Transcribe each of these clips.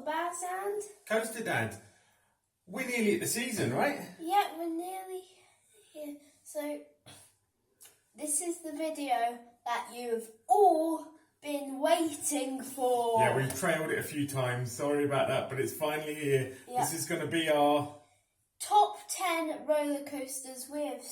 Baz and Coaster Dad. We're nearly at the season, right? yeah, we're nearly here. So this is the video that you've all been waiting for. Yeah, we've trailed it a few times. Sorry about that, but it's finally here. Yeah. This is going to be our top 10 roller coasters. We have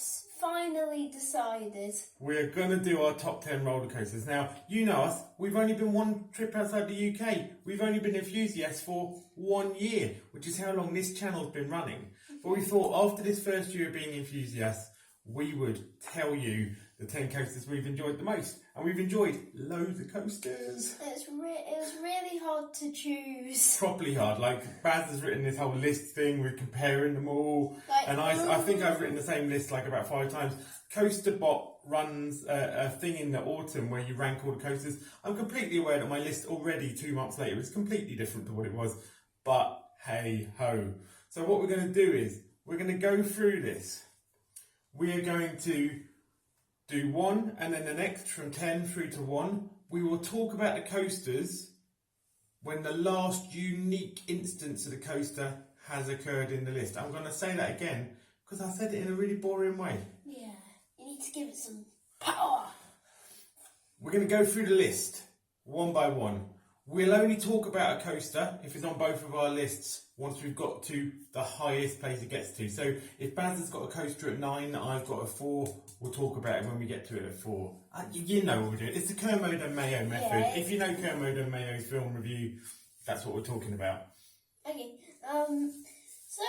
finally decided. We're going to do our top 10 roller coasters. Now, you know us, we've only been one trip outside the UK. We've only been enthusiasts for 1 year, which is how long this channel's been running. But we thought after this first year of being enthusiasts, we would tell you the 10 coasters we've enjoyed the most. And we've enjoyed loads of coasters. It was really hard to choose. Properly hard. Like, Baz has written this whole list thing, we're comparing them all. And I think I've written the same list like about 5 times. CoasterBot runs a thing in the autumn where you rank all the coasters. I'm completely aware that my list already 2 months later is completely different to what it was. But hey ho. So what we're going to do is, we're going to go through this. We are going to do 1 and then the next from 10 through to 1. We will talk about the coasters when the last unique instance of the coaster has occurred in the list. I'm going to say that again because I said it in a really boring way. Yeah, you need to give it some power. We're going to go through the list one by one. We'll only talk about a coaster if it's on both of our lists once we've got to the highest place it gets to. So if Baz has got a coaster at 9, I've got a 4, we'll talk about it when we get to it at 4. You know what we're doing. It's the Kermode and Mayo method. Yeah. If you know Kermode and Mayo's film review, that's what we're talking about. Okay, so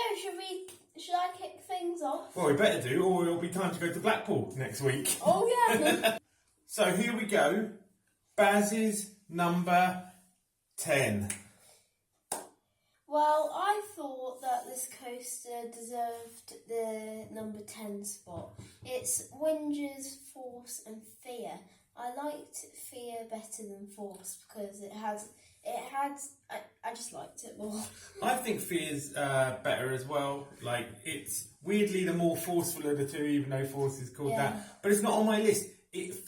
should I kick things off? Well, we better do, or it'll be time to go to Blackpool next week. Oh yeah. So here we go. Baz's number 10. Well, I thought that this coaster deserved the number 10 spot. It's Winger's Force and Fear. I liked Fear better than Force because I just liked it more. I think Fear's better as well. Like, it's weirdly the more forceful of the two, even though Force is called that. But it's not on my list.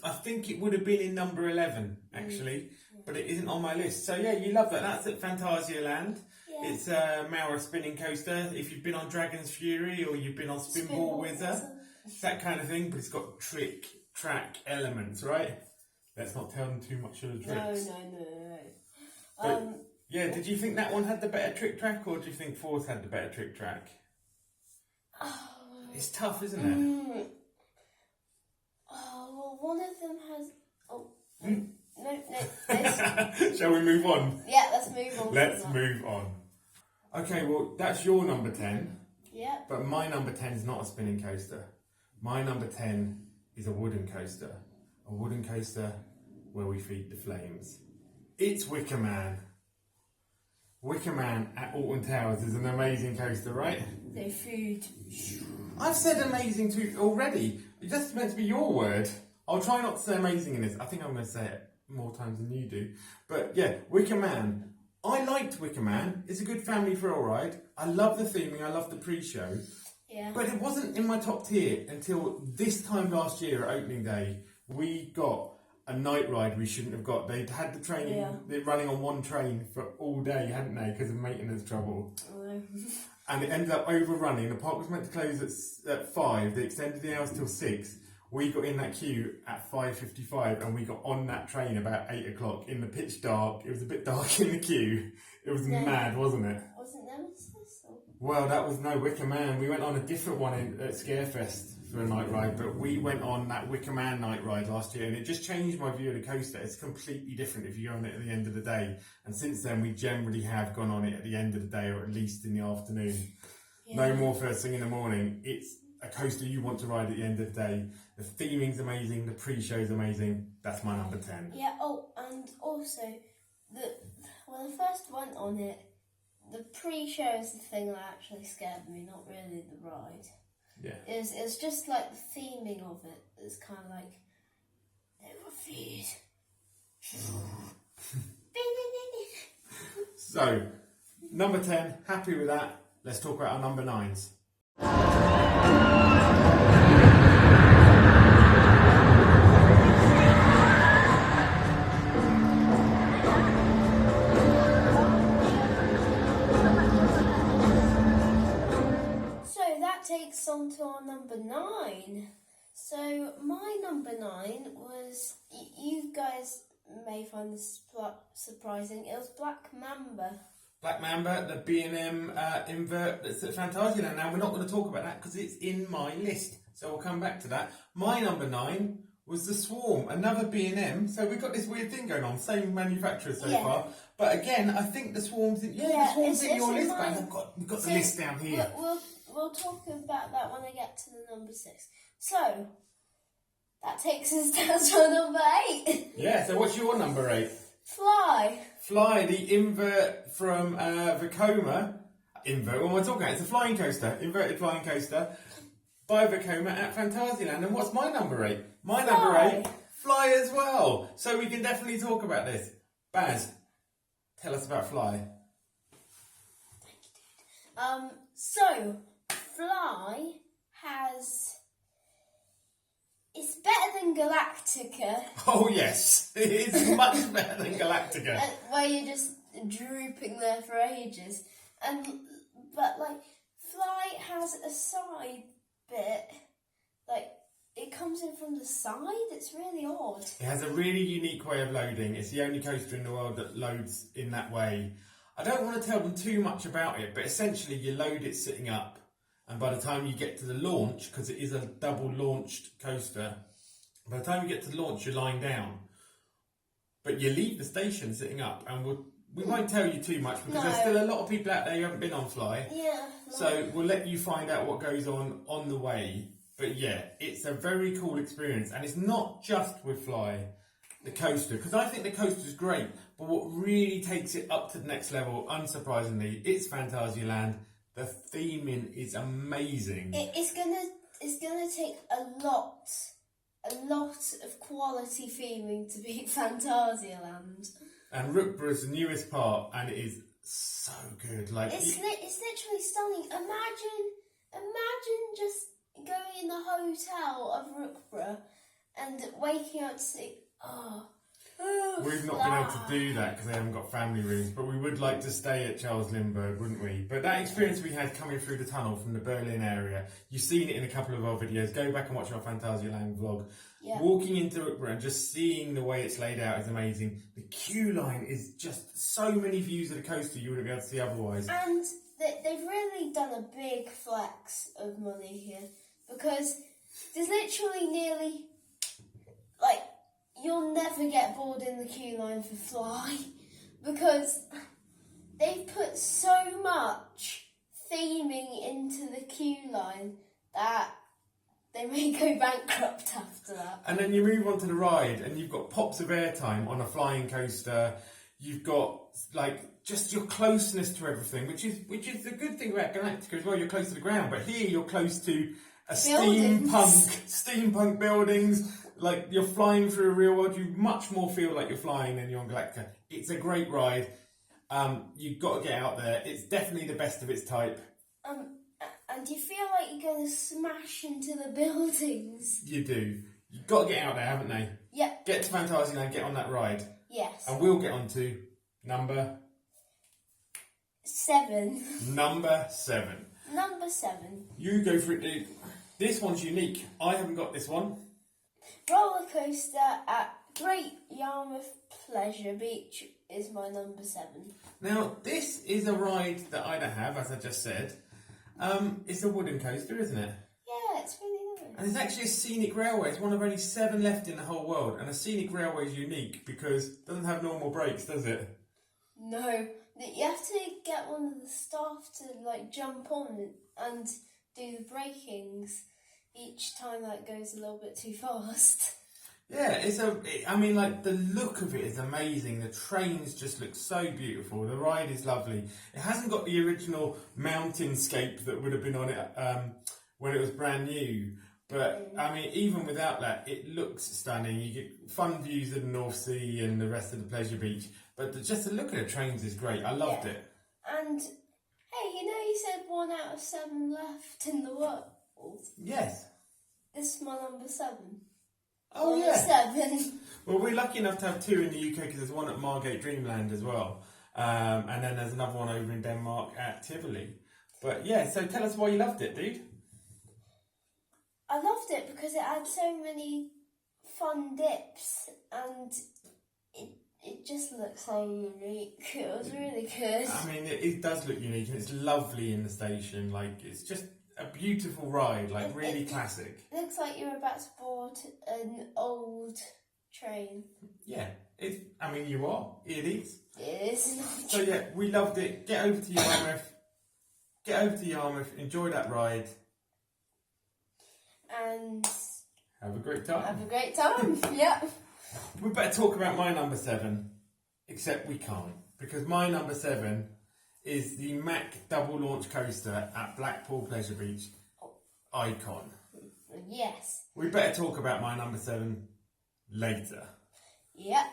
I think it would have been in number 11, actually. But it isn't on my list. So yeah, you love that. That's at Phantasialand. Yeah. It's a Maurer spinning coaster. If you've been on Dragon's Fury or you've been on Spinball Wizard, it's that kind of thing. But it's got trick, track elements, right? Let's not tell them too much of the tricks. No. Yeah, did you think that one had the better trick track, or do you think Force had the better trick track? It's tough, isn't it? Well, one of them has. No. Shall we move on? Yeah, let's move on. Let's move on. Okay, well, that's your number 10. Yeah. But my number 10 is not a spinning coaster. My number 10 is a wooden coaster. A wooden coaster where we feed the flames. It's Wicker Man. Wicker Man at Alton Towers is an amazing coaster, right? No food. I've said amazing too already. That's meant to be your word. I'll try not to say amazing in this. I think I'm going to say it more times than you do. But yeah, Wicker Man. I liked Wicker Man. It's a good family thrill ride. I love the theming. I love the pre-show. Yeah. But it wasn't in my top tier until this time last year at opening day. We got a night ride we shouldn't have got. They'd had the train running on one train for all day, hadn't they, because of maintenance trouble. And it ended up overrunning. The park was meant to close at 5. They extended the hours till 6. We got in that queue at 5:55 and we got on that train about 8 o'clock in the pitch dark. It was a bit dark in the queue. It was mad, wasn't it? Wasn't Nemesis? Well, that was no Wicker Man. We went on a different one at Scarefest for a night ride, but we went on that Wicker Man night ride last year and it just changed my view of the coaster. It's completely different if you go on it at the end of the day. And since then, we generally have gone on it at the end of the day or at least in the afternoon. Yeah. No more first thing in the morning. It's a coaster you want to ride at the end of the day. The theming's amazing, the pre-show's amazing. That's my number 10. Yeah, and also, when I first went on it, the pre-show is the thing that actually scared me, not really the ride. Yeah. It was just like the theming of it. It's kind of like, they were feed. So, number 10, happy with that. Let's talk about our number 9s. 9. So my number 9 was, you guys may find this surprising, it was Black Mamba. Black Mamba, the B&M invert that's at Phantasialand. Now, we're not going to talk about that because it's in my list, so we'll come back to that. My number 9 was the Swarm, another B&M. So we've got this weird thing going on, same manufacturer so far. But again, I think the Swarm's in, the Swarm's in your list, but we've got the list down here. We'll talk about that when I get to the number 6. So, that takes us down to number 8. Yeah, so what's your number 8? Fly. Fly, the invert from Vekoma. Invert, what am I talking about? It's a flying coaster, inverted flying coaster by Vekoma at Phantasialand. And what's my number 8? My number 8, Fly as well. So we can definitely talk about this. Baz, tell us about Fly. Thank you, dude. So, Fly has... It's better than Galactica. Oh yes, it is much better than Galactica. Where you're just drooping there for ages. But like, Fly has a side bit, like, it comes in from the side. It's really odd. It has a really unique way of loading. It's the only coaster in the world that loads in that way. I don't want to tell them too much about it, but essentially you load it sitting up, and by the time you get to the launch, because it is a double launched coaster, by the time you get to the launch you're lying down. But you leave the station sitting up, and we won't tell you too much because there's still a lot of people out there who haven't been on Fly. Yeah. So we'll let you find out what goes on the way. But yeah, it's a very cool experience, and it's not just with Fly, the coaster, because I think the coaster's great, but what really takes it up to the next level, unsurprisingly, it's Phantasialand. The theming is amazing. It's gonna take a lot of quality theming to beat Phantasialand. And Rookborough's the newest part, and it is so good. Like it's literally stunning. Imagine just going in the hotel of Rookborough and waking up to see, we've not been able to do that because they haven't got family rooms, but we would like to stay at Charles Lindbergh, wouldn't we? But that experience we had coming through the tunnel from the Berlin area, you've seen it in a couple of our videos. Go back and watch our Phantasialand vlog. Yeah. Walking into Rookborough and just seeing the way it's laid out is amazing. The queue line is just so many views of the coaster you wouldn't be able to see otherwise. And they've really done a big flex of money here, because there's literally nearly, like, you'll never get bored in the queue line for Fly, because they've put so much theming into the queue line that they may go bankrupt after that. And then you move on to the ride, and you've got pops of airtime on a flying coaster. You've got, like, just your closeness to everything, which is the good thing about Galactica as well. You're close to the ground, but here you're close to steampunk buildings. Like, you're flying through a real world. You much more feel like you're flying than you're on Galactica. It's a great ride. You've got to get out there. It's definitely the best of its type. And you feel like you're going to smash into the buildings. You do. You've got to get out there, haven't they? Yep. Get to Phantasialand, get on that ride. Yes. And we'll get on to number 7. Number 7. Number 7. You go for it, dude. This one's unique. I haven't got this one. Roller coaster at Great Yarmouth Pleasure Beach is my number 7. Now, this is a ride that I don't have, as I just said. It's a wooden coaster, isn't it? Yeah, it's really nice. And it's actually a scenic railway. It's one of only 7 left in the whole world. And a scenic railway is unique because it doesn't have normal brakes, does it? No. You have to get one of the staff to, like, jump on and do the brakings each time that goes a little bit too fast. Yeah, like, the look of it is amazing. The trains just look so beautiful. The ride is lovely. It hasn't got the original mountainscape that would have been on it when it was brand new. But, even without that, it looks stunning. You get fun views of the North Sea and the rest of the pleasure beach. But just the look of the trains is great. I loved it. And, hey, you said 1 out of 7 left in the world? Yes. This is my number 7. Oh, number yeah. 7. Well, we're lucky enough to have 2 in the UK because there's one at Margate Dreamland as well. And then there's another one over in Denmark at Tivoli. But yeah, so tell us why you loved it, dude. I loved loved it because it had so many fun dips and it just looked so unique. It was really good. I mean, it does look unique and it's lovely in the station. Like, it's just a beautiful ride, like really classic. Looks like you're about to board an old train. Yeah, I mean, you are. It is. It is. So yeah, we loved it. Get over to Yarmouth. Enjoy that ride. And have a great time. Have a great time. Yep. We better talk about my number 7, except we can't, because my number 7 is the Mack double launch coaster at Blackpool Pleasure Beach. Icon. Yes. We better talk about my number 7 later. Yep.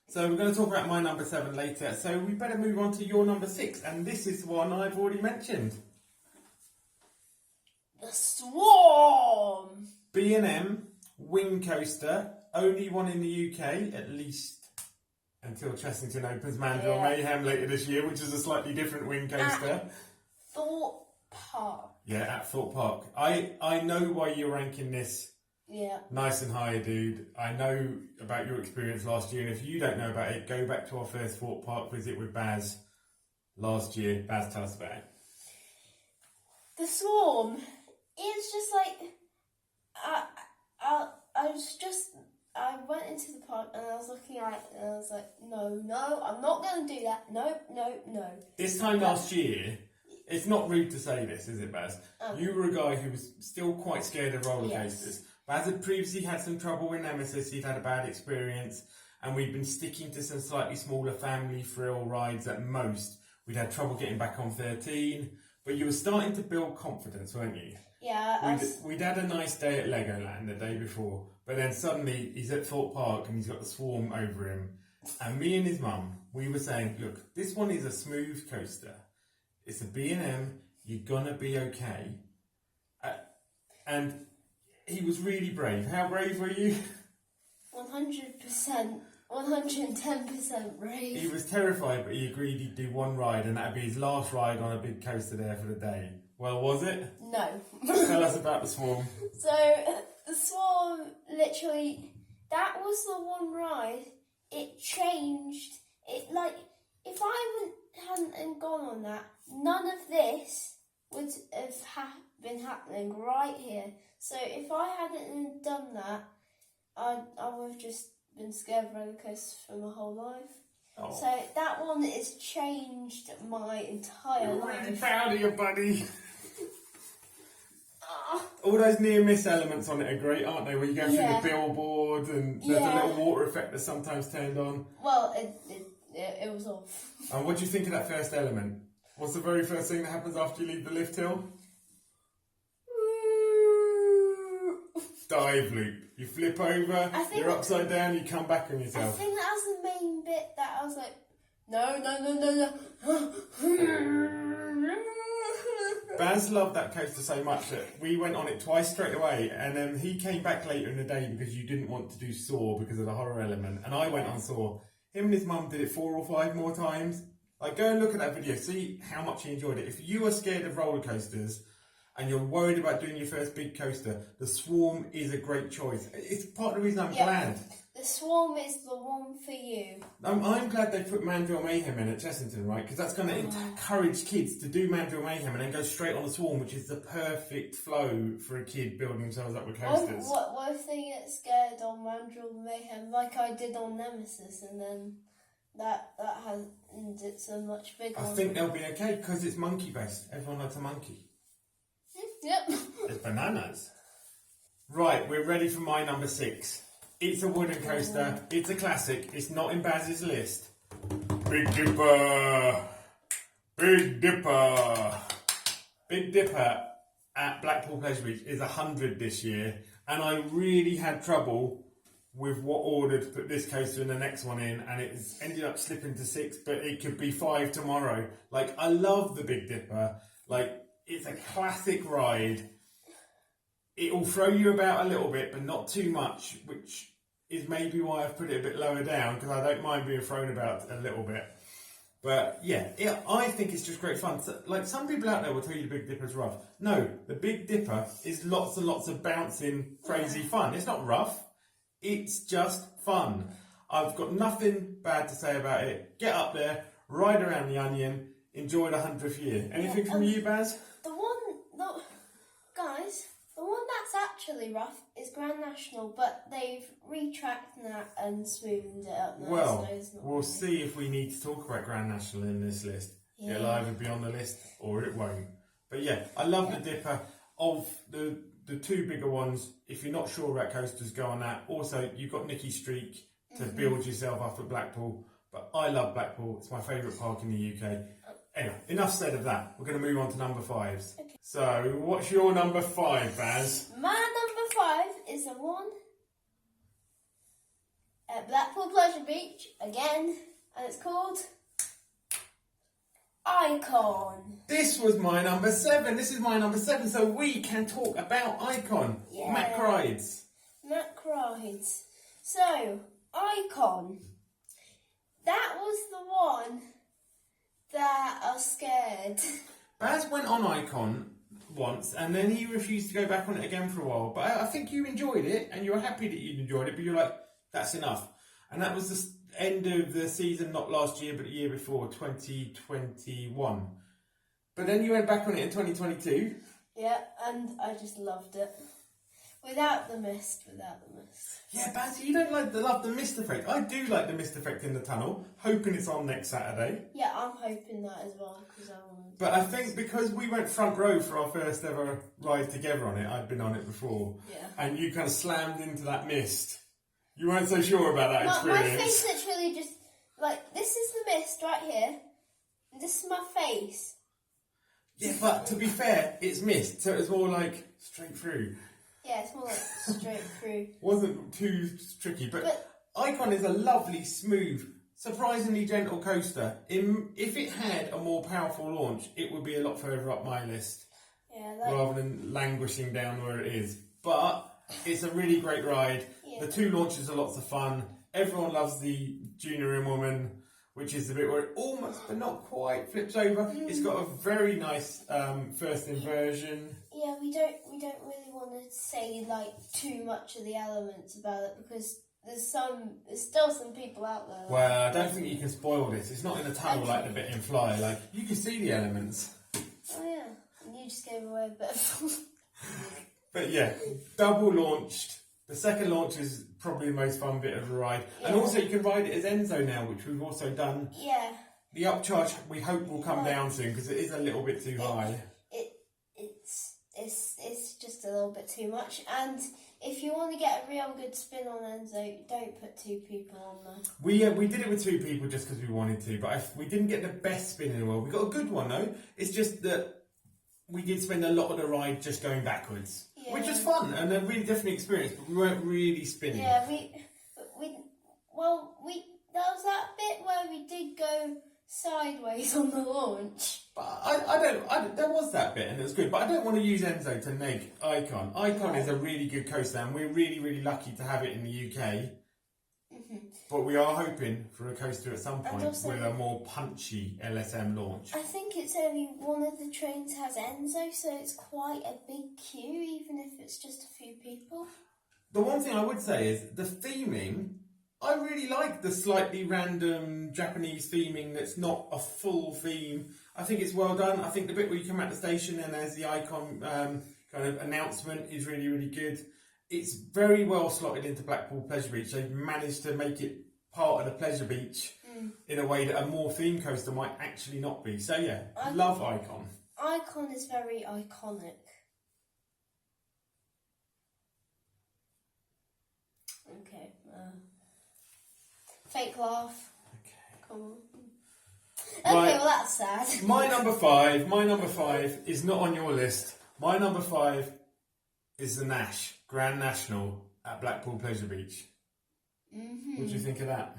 So we're going to talk about my number 7 later, so we better move on to your number 6, and this is the one I've already mentioned. The Swarm. B&M wing coaster, only one in the UK, at least until Chessington opens Mandeville Mayhem later this year, which is a slightly different wing coaster. At Thorpe Park. Yeah, at Thorpe Park. I know why you're ranking this nice and high, dude. I know about your experience last year, and if you don't know about it, go back to our first Thorpe Park visit with Baz last year. Baz, tell us about it. The Swarm. It's just like I went into the park and I was looking at it and I was like, no, I'm not going to do that. No. This time last year, it's not rude to say this, is it, Baz? You were a guy who was still quite scared of roller coasters. Baz had previously had some trouble with Nemesis. He'd had a bad experience, and we'd been sticking to some slightly smaller family thrill rides at most. We'd had trouble getting back on 13, but you were starting to build confidence, weren't you? Yeah. We'd had a nice day at Legoland the day before, but then suddenly he's at Thorpe Park and he's got the Swarm over him. And me and his mum, we were saying, look, this one is a smooth coaster. It's a B&M, you're gonna be okay. And he was really brave. How brave were you? 100%, 110% brave. He was terrified, but he agreed he'd do one ride, and that'd be his last ride on a big coaster there for the day. Well, was it? No. Tell us about the Swarm. So, the Swarm, literally, that was the one ride. It changed. It, like, if I hadn't gone on that, none of this would have been happening right here. So, if I hadn't done that, I would have just been scared of roller coasters for my whole life. Oh. So, that one has changed my entire life. I'm really proud of you, buddy. All those near-miss elements on it are great, aren't they? Where you go through the billboard and there's a little water effect that's sometimes turned on. Well, it was off. And what do you think of that first element? What's the very first thing that happens after you leave the lift hill? Dive loop. You flip over, you're upside down, you come back on yourself. I think that was the main bit that I was like, no. Baz loved that coaster so much that we went on it twice straight away, and then he came back later in the day because you didn't want to do Saw because of the horror element, and I went on Saw. Him and his mum did it 4 or 5 more times. Like, go and look at that video, see how much he enjoyed it. If you are scared of roller coasters and you're worried about doing your first big coaster, the Swarm is a great choice. It's part of the reason I'm glad. The Swarm is the one for you. I'm glad they put Mandeville Mayhem in at Chessington, right? Because that's going to encourage kids to do Mandeville Mayhem and then go straight on the Swarm, which is the perfect flow for a kid building themselves up with coasters. What if they get scared on Mandeville Mayhem, like I did on Nemesis, and then that has it's a much bigger I think they'll be okay because it's monkey based. Everyone likes a monkey. Yep. It's bananas. Right, we're ready for my number 6. It's a wooden coaster. It's a classic. It's not in Baz's list. Big Dipper. Big Dipper. Big Dipper at Blackpool Pleasure Beach is 100 this year, and I really had trouble with what order to put this coaster and the next one in, and it's ended up slipping to 6, but it could be 5 tomorrow. Like, I love the Big Dipper. Like, it's a classic ride. It will throw you about a little bit, but not too much, which is maybe why I've put it a bit lower down, because I don't mind being thrown about a little bit. But yeah, I think it's just great fun. So, like some people out there will tell you the Big Dipper's rough. No, the Big Dipper is lots and lots of bouncing, crazy fun. It's not rough. It's just fun. I've got nothing bad to say about it. Get up there, ride around the Onion, enjoy the 100th year. Anything from you, Baz? Guys, the one that's actually rough is Grand National, but they've retracted that and smoothened it up now. Well, so it's not we'll see if we need to talk about Grand National in this list. Yeah. It'll either be on the list or it won't. But yeah, I love the Dipper. Of the two bigger ones, if you're not sure about coasters, go on that. Also, you've got Nicky Streak to build yourself up at Blackpool. But I love Blackpool. It's my favourite park in the UK. Anyway, enough said of that. We're going to move on to number 5s. Okay. So, what's your number 5, Baz? My number 5 is the one at Blackpool Pleasure Beach again, and it's called Icon. This was my number 7. This is my number 7, so we can talk about Icon. Yeah. Mac rides. So, Icon. That was the one that I was scared. Baz went on Icon once and then he refused to go back on it again for a while. But I think you enjoyed it and you were happy that you enjoyed it, but you're like, that's enough. And that was the end of the season, not last year, but the year before, 2021. But then you went back on it in 2022. Yeah, and I just loved it. Without the mist. Yeah, Baz, you don't love the mist effect. I do like the mist effect in the tunnel, hoping it's on next Saturday. Yeah, I'm hoping that as well, because I want to. But I think because we went front row for our first ever ride together on it, I'd been on it before, and you kind of slammed into that mist. You weren't so sure about that experience. My face literally just, like, this is the mist right here, and this is my face. Yeah, but to be fair, it's mist, so it was more like straight through. Yeah, it's more like straight through. Wasn't too tricky, but Icon is a lovely, smooth, surprisingly gentle coaster. If it had a more powerful launch, it would be a lot further up my list, rather than languishing down where it is. But it's a really great ride. Yeah. The 2 launches are lots of fun. Everyone loves the Junior and Woman, which is the bit where it almost, but not quite, flips over. It's got a very nice first inversion. Yeah, we don't really want to say like too much of the elements about it because there's still some people out there. Well, I don't think you can spoil this. It's not in the tunnel like the bit in Fly. Like you can see the elements. Oh yeah, and you just gave away a bit of. But yeah, double launched. The second launch is probably the most fun bit of the ride, and also you can ride it as Enzo now, which we've also done. Yeah. The upcharge we hope will come down soon because it is a little bit too high. It's just a little bit too much, and if you want to get a real good spin on Enzo, don't put 2 people on there. We did it with 2 people just because we wanted to, but we didn't get the best spin in the world. We got a good one though. It's just that we did spend a lot of the ride just going backwards, which was fun and a really different experience. But we weren't really spinning. Yeah, that was that bit where we did go sideways on the launch. But there was that bit and it was good, but I don't want to use Enzo to neg Icon. Icon is a really good coaster and we're really, really lucky to have it in the UK. But we are hoping for a coaster at some point with a more punchy LSM launch. I think it's only one of the trains has Enzo, so it's quite a big queue, even if it's just a few people. The one thing I would say is the theming. I really like the slightly random Japanese theming that's not a full theme. I think it's well done. I think the bit where you come out the station and there's the Icon kind of announcement is really, really good. It's very well slotted into Blackpool Pleasure Beach. They've managed to make it part of the Pleasure Beach in a way that a more themed coaster might actually not be. So yeah, love Icon. Icon is very iconic. Okay. Fake laugh. Okay. Come on. Okay, Right. well that's sad. My number five is not on your list. My number 5 is the Nash Grand National at Blackpool Pleasure Beach. What do you think of that?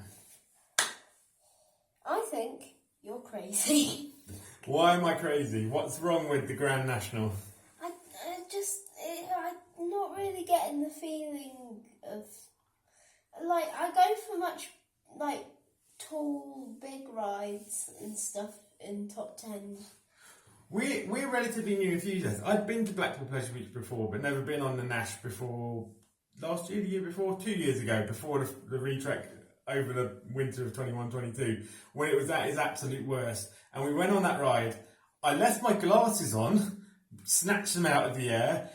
I think you're crazy. Why am I crazy? What's wrong with the Grand National? I'm not really getting the feeling of, like, I go for much, like, tall, big rides and stuff in top 10. We're relatively new enthusiasts. I'd been to Blackpool Pleasure Beach before, but never been on the Nash before. Last year, the year before, 2 years ago, before the retrack over the winter of 21-22, when it was at its absolute worst. And we went on that ride. I left my glasses on, snatched them out of the air.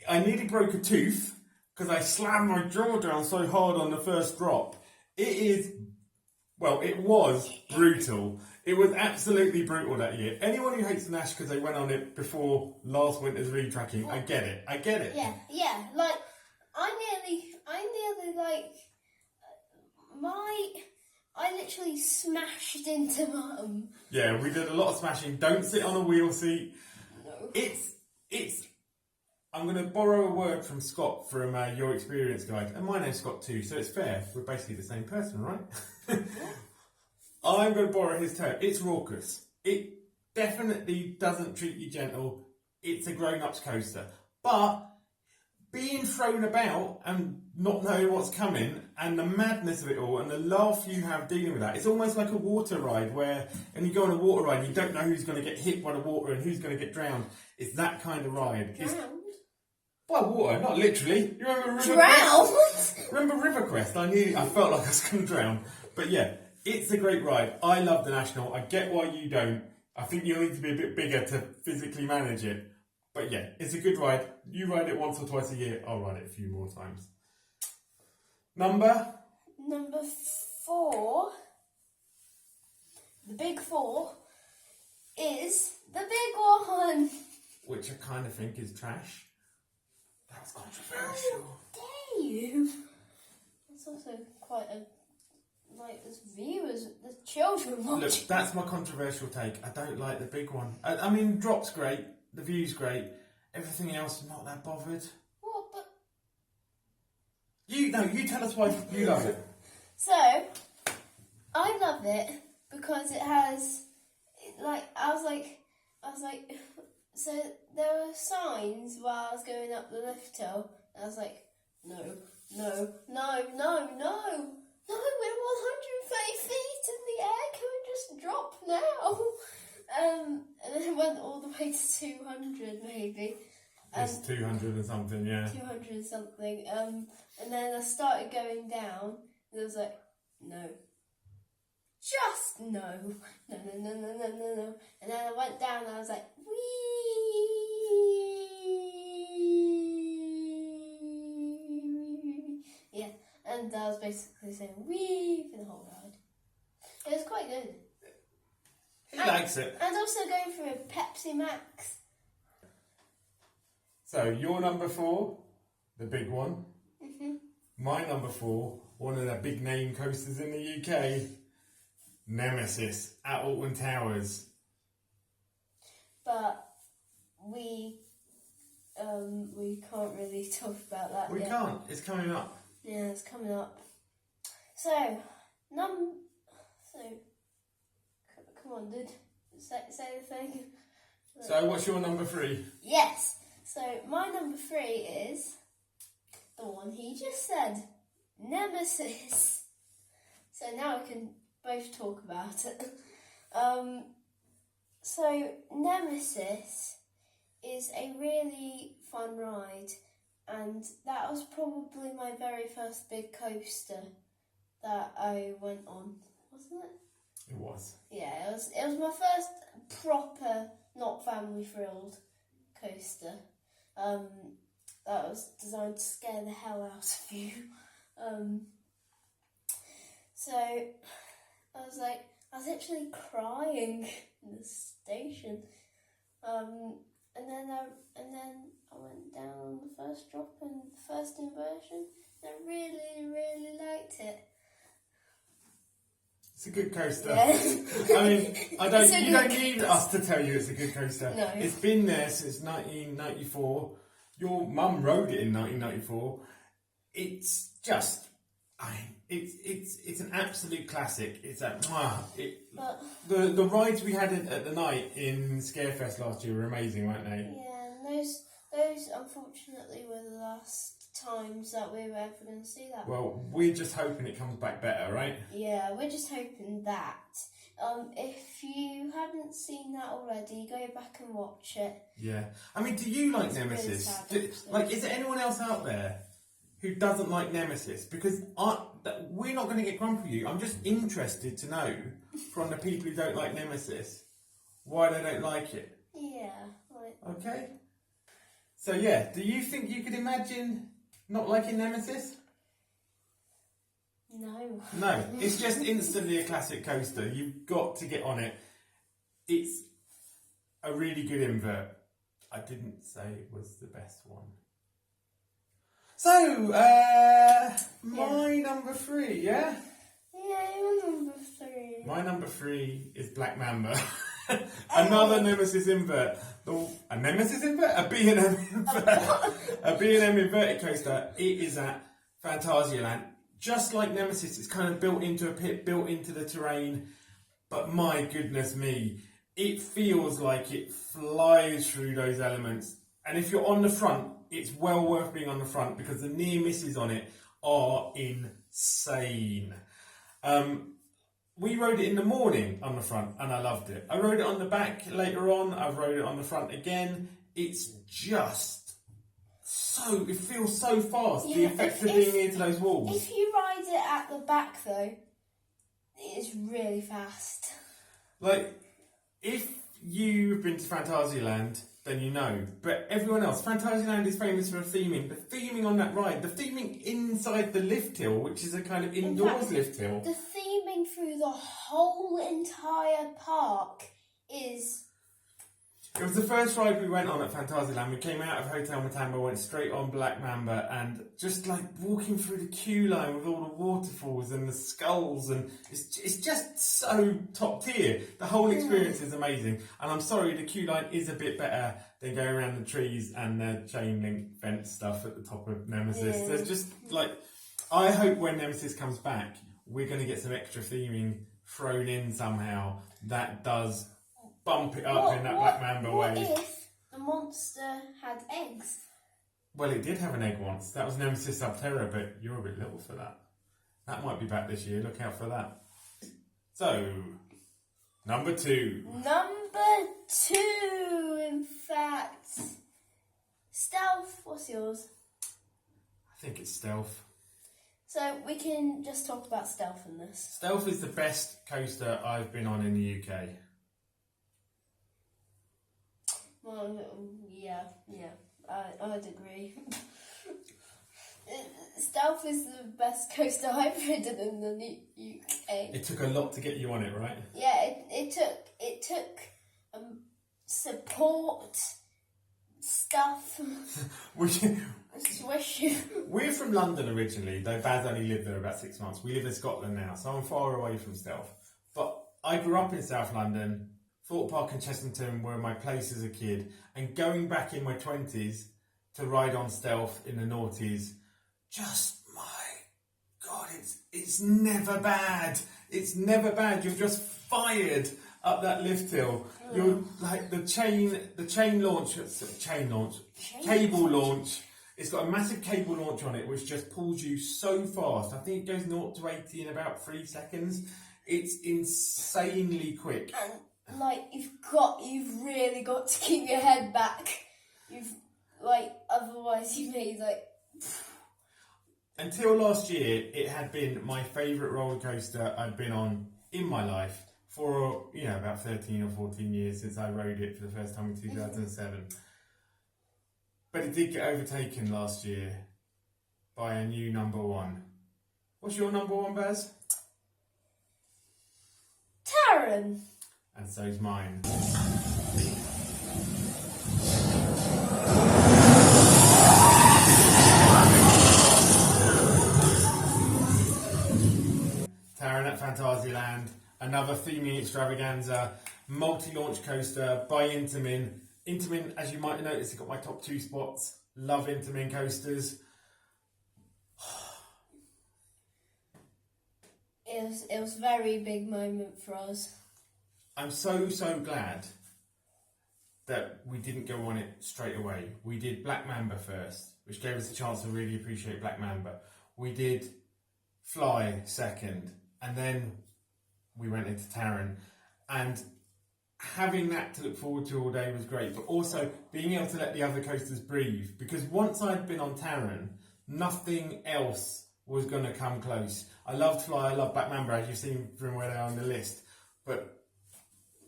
I nearly broke a tooth because I slammed my jaw down so hard on the first drop. It was brutal. It was absolutely brutal that year. Anyone who hates the Nash because they went on it before last winter's retracking, I get it. Yeah. Like I nearly like I literally smashed into Mum. Yeah, we did a lot of smashing. Don't sit on a wheel seat. No. It's. I'm going to borrow a word from Scott from Your Experience Guide, and my name's Scott too, so it's fair. We're basically the same person, right? I'm going to borrow his term. It's raucous. It definitely doesn't treat you gentle. It's a grown-ups coaster. But being thrown about and not knowing what's coming and the madness of it all and the laugh you have dealing with that, it's almost like a water ride and you go on a water ride and you don't know who's going to get hit by the water and who's going to get drowned. It's that kind of ride. Drowned? By water, not literally. You remember River Drowned? Quest? Remember River Quest? I felt like I was going to drown. But yeah, it's a great ride. I love the National. I get why you don't. I think you'll need to be a bit bigger to physically manage it. But yeah, it's a good ride. You ride it once or twice a year. I'll ride it a few more times. Number 4. The big 4 is the big one. which I kind of think is trash. That's controversial. How dare you? It's also quite as viewers, the children watch. Look, that's my controversial take. I don't like the big one. I mean, drop's great, the view's great, everything else, not that bothered. What? But you tell us why you love it. so, I love it because it has, I was like, so there were signs while I was going up the lift hill, and I was like, no, we're 130 feet in the air, can we just drop now? And then it went all the way to 200 maybe. It's 200 and something, yeah. 200 and something. And then I started going down, and I was like, no. Just no. No. And then I went down and I was like, wee. Yeah, and I was basically saying wee for the whole ride. It was quite good. He likes it. And also going through a Pepsi Max. So, your number 4, the big one. Mm-hmm. My number 4, one of the big name coasters in the UK, Nemesis at Alton Towers. But we can't really talk about that We yet. can't. It's coming up. Yeah, it's coming up. So, come on, dude. Say the thing. So, what's your number 3? Yes. So, my number 3 is the one he just said, Nemesis. So now we can both talk about it. So, Nemesis is a really fun ride, and that was probably my very first big coaster that I went on, wasn't it? It was. Yeah, it was my first proper, not family thrilled coaster. That was designed to scare the hell out of you. So I was actually crying in the station. And then I went down on the first drop and the first inversion. I really, really liked it. It's a good coaster. Yeah. I mean, you don't need us to tell you it's a good coaster. No. It's been there since 1994. Your mum rode it in 1994. It's just, it's an absolute classic. It's the rides we had at the night in Scarefest last year were amazing, weren't they? Yeah, and those unfortunately were the last times that we were ever going to see that. Well, we're just hoping it comes back better, right? Yeah, we're just hoping that. If you haven't seen that already, go back and watch it. Yeah. I mean, do you like It's Nemesis? really sad, Is there anyone else out there who doesn't like Nemesis? Because we're not going to get grumpy with you. I'm just interested to know from the people who don't like Nemesis why they don't like it. Yeah. Okay. So yeah, do you think you could imagine not liking Nemesis? No. No, it's just instantly a classic coaster. You've got to get on it. It's a really good invert. I didn't say it was the best one. So, my number 3, yeah? Yeah, you're number 3. My number 3 is Black Mamba. Another Nemesis invert. A Nemesis invert? A B&M invert. A B&M inverted coaster. It is at Phantasialand. Just like Nemesis, it's kind of built into a pit, built into the terrain. But my goodness me, it feels like it flies through those elements. And if you're on the front, it's well worth being on the front because the near misses on it are insane. We rode it in the morning on the front and I loved it. I rode it on the back later on. I've rode it on the front again. It's just it feels so fast. The effects of being near to those walls. If you ride it at the back though, it's really fast. Like, if you've been to Phantasialand, then you know. But everyone else, Phantasialand is famous for theming. The theming on that ride, the theming inside the lift hill, which is a kind of indoors lift hill. The theming through the whole entire park is... It was the first ride we went on at Phantasialand. We came out of Hotel Matambo, went straight on Black Mamba, and just like walking through the queue line with all the waterfalls and the skulls, and it's just so top tier. The whole experience is amazing. And I'm sorry, the queue line is a bit better than going around the trees and the chain link fence stuff at the top of Nemesis. Yeah. There's just like, I hope when Nemesis comes back, we're going to get some extra theming thrown in somehow that does bump it up in that Black Mamba way. What if the monster had eggs? Well, it did have an egg once. That was Nemesis Subterra, but you're a bit little for that. That might be back this year. Look out for that. So, number 2. Number 2, in fact. Stealth, what's yours? I think it's Stealth. So, we can just talk about Stealth in this. Stealth is the best coaster I've been on in the UK. Well, yeah, I'd agree. Stealth is the best coaster I've ridden in the UK. It took a lot to get you on it, right? Yeah, it took support stuff. We're from London originally, though Baz only lived there about 6 months. We live in Scotland now, so I'm far away from Stealth. But I grew up in South London. Thorpe Park and Chessington were my place as a kid, and going back in my 20s to ride on Stealth in the noughties, just, my God, it's never bad. It's never bad. You're just fired up that lift hill. You're like cable launch. It's got a massive cable launch on it, which just pulls you so fast. I think it goes 0 to 80 in about 3 seconds. It's insanely quick. And like you've really got to keep your head back. Otherwise you may Until last year, it had been my favourite roller coaster I'd been on in my life for about 13 or 14 years since I rode it for the first time in 2007. But it did get overtaken last year by a new number 1. What's your number 1, Baz? Taron. And so's mine. Taron at Phantasialand, another theming extravaganza, multi-launch coaster by Intamin. Intamin, as you might notice, has got my top 2 spots. Love Intamin coasters. It was a very big moment for us. I'm so glad that we didn't go on it straight away. We did Black Mamba first, which gave us a chance to really appreciate Black Mamba. We did Fly second, and then we went into Taran. And having that to look forward to all day was great, but also being able to let the other coasters breathe, because once I'd been on Taran, nothing else was going to come close. I loved Fly, I loved Black Mamba, as you've seen from where they are on the list, but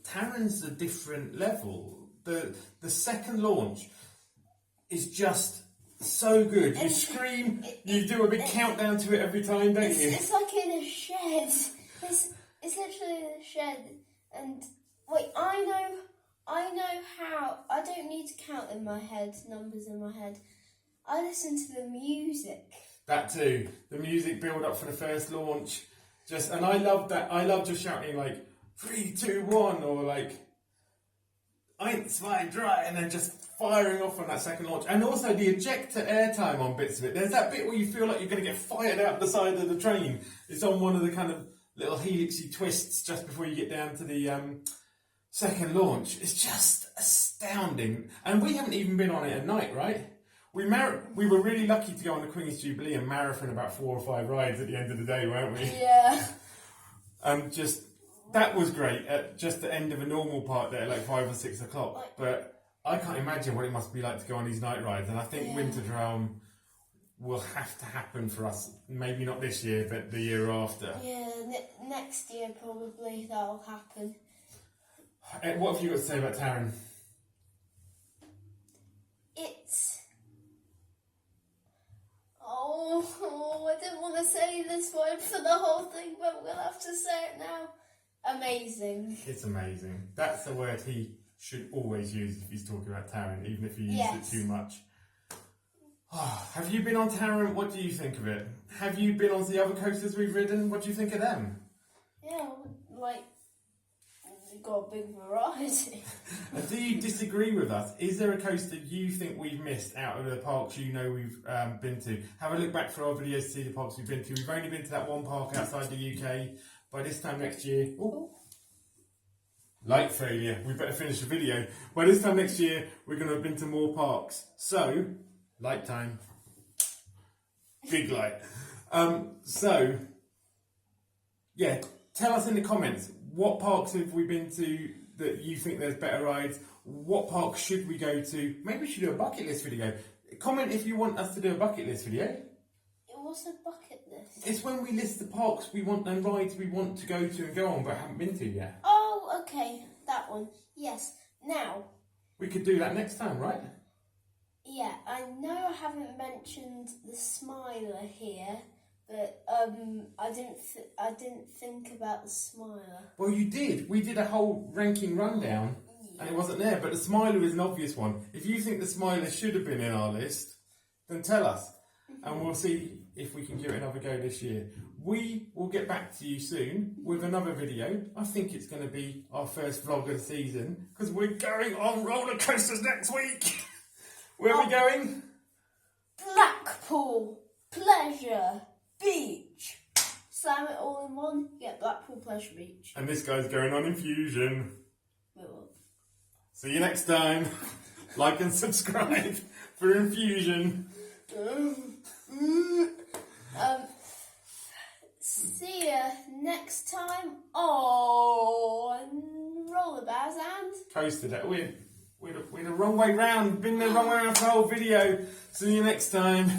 Taran's a different level. The second launch is just so good. You scream, you do a big countdown to it every time, don't you? It's like in a shed. It's literally in a shed. And wait, I know how. I don't need to count in my head, numbers in my head. I listen to the music. That too. The music build up for the first launch. And I love that. I love just shouting like 3, 2, 1, or like 1, 2, 3, and then just firing off on that second launch. And also the ejector airtime on bits of it. There's that bit where you feel like you're going to get fired out the side of the train. It's on one of the kind of little helixy twists just before you get down to the second launch. It's just astounding. And we haven't even been on it at night, right? We were really lucky to go on the Queen's Jubilee and marathon about 4 or 5 rides at the end of the day, weren't we? Yeah. That was great at just the end of a normal part there, like 5 or 6 o'clock. But I can't imagine what it must be like to go on these night rides. And I think Winter Realm will have to happen for us. Maybe not this year, but the year after. Yeah, next year probably that'll happen. What have you got to say about Taran? I didn't want to say this word for the whole thing, but we'll have to say it now. Amazing. It's amazing. That's the word he should always use if he's talking about Taran, even if he uses it too much. Have you been on Taran? What do you think of it? Have you been on the other coasters we've ridden? What do you think of them? Yeah, like, we've got a big variety. And do you disagree with us? Is there a coaster you think we've missed out of the parks you know we've been to? Have a look back for our videos to see the parks we've been to. We've only been to that one park outside the UK. By this time next year... Light failure. We better finish the video. By this time next year, we're going to have been to more parks. So, light time. Big light. Yeah, tell us in the comments, what parks have we been to that you think there's better rides? What parks should we go to? Maybe we should do a bucket list video. Comment if you want us to do a bucket list video. What's a bucket list? It's when we list the parks we want and rides we want to go to and go on but haven't been to yet. Oh, okay, that one. Yes. Now. We could do that next time, right? Yeah, I know I haven't mentioned the Smiler here, but I didn't think about the Smiler. Well, you did. We did a whole ranking rundown, and it wasn't there. But the Smiler is an obvious one. If you think the Smiler should have been in our list, then tell us, and we'll see if we can give it another go this year. We will get back to you soon with another video. I think it's going to be our first vlog of the season because we're going on roller coasters next week. Where are we going? Blackpool Pleasure Beach. Slam it all in one, get Blackpool Pleasure Beach. And this guy's going on Infusion. We will. See you next time. Like and subscribe for Infusion. See ya next time on Rollerbears and Coaster Day. We're the wrong way round. Been the wrong way round for the whole video. See you next time.